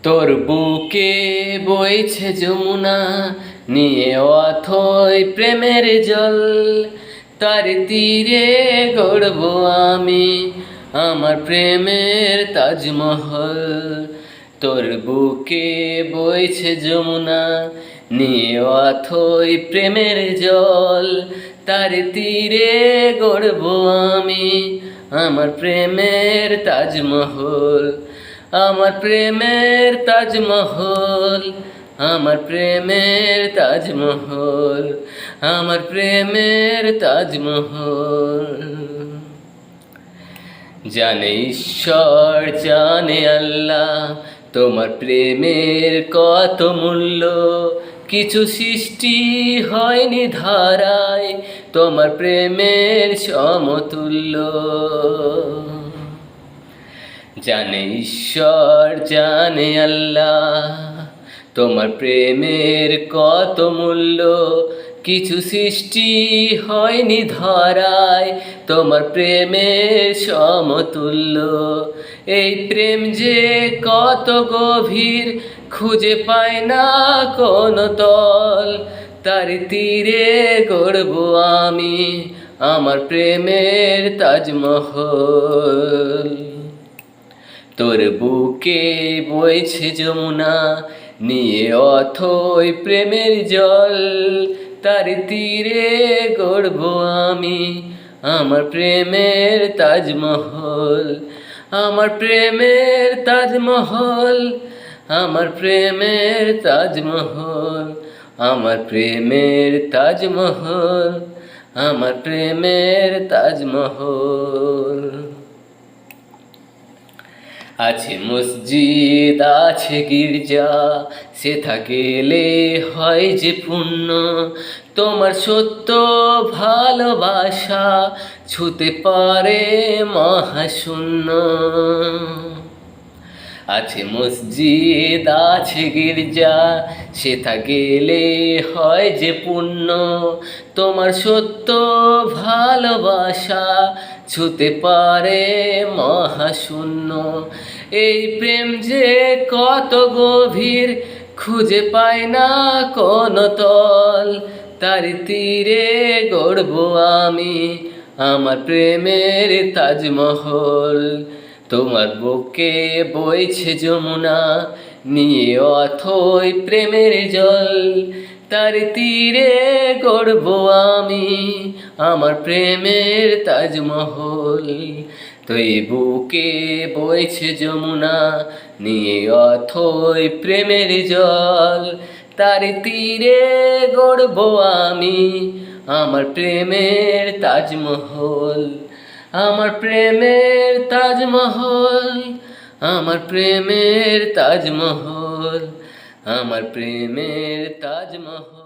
তোর বুকে বইছে যমুনা, নিয়ে অথই প্রেমের জল। তার তীরে গড়ব আমি আমার প্রেমের তাজমহল। তোর বুকে বইছে যমুনা, নিয়ে অথই প্রেমের জল। তার তীরে গড়ব আমি আমার প্রেমের তাজমহল। আমার প্রেমের তাজমহল, আমার প্রেমের তাজমহল, আমার প্রেমের তাজমহল। জানে ঈশ্বর জানে আল্লাহ, তোমার প্রেমের কত মূল্য। কিছু সৃষ্টি হয়নি ধারায় তোমার প্রেমের সমতুল্য। জানে ঈশ্বর জানে আল্লাহ, তোমার প্রেমের কত মূল্য। কিছু সৃষ্টি হয়নি ধরায় তোমার প্রেমের সমতুল্য। এই প্রেম যে কত গভীর, খুঁজে পায় না কোনো তল। তার তীরে গড়ব আমি আমার প্রেমের তাজমহল। তোর বুকে বইছে যমুনা, নিয়ে অথই প্রেমের জল। তার তীরে গড়ব আমি আমার প্রেমের তাজমহল। আমার প্রেমের তাজমহল, আমার প্রেমের তাজমহল, আমার প্রেমের তাজমহল, আমার প্রেমের তাজমহল। আছে মসজিদ আছে গির্জা, সেথা গেলে হয় যে পুণ্য। তোমার সত্য ভালোবাসা ছুতে পারে মহাশূন্য। আছে মসজিদ আছে গির্জা, সেথা গেলে হয় যে পুণ্য। তোমার সত্য ভালোবাসা ছুতে পারে মহাশূন্য। এই প্রেম যে কত গভীর, খুঁজে পায় না কোনো তল। তার তীরে গড়ব আমি আমার প্রেমের তাজমহল। তোমার বুকে বইছে যমুনা, নিয়ে অথই প্রেমের জল। তার তীরে গড়ব আমি আমার প্রেমের তাজমহল। তুই বুকে বইছে যমুনা, নিয়ে অথই প্রেমের জল। তার তীরে গড়ব আমি আমার প্রেমের তাজমহল। আমার প্রেমের তাজমহল, আমার প্রেমের তাজমহল, আমার প্রেমের তাজমহল।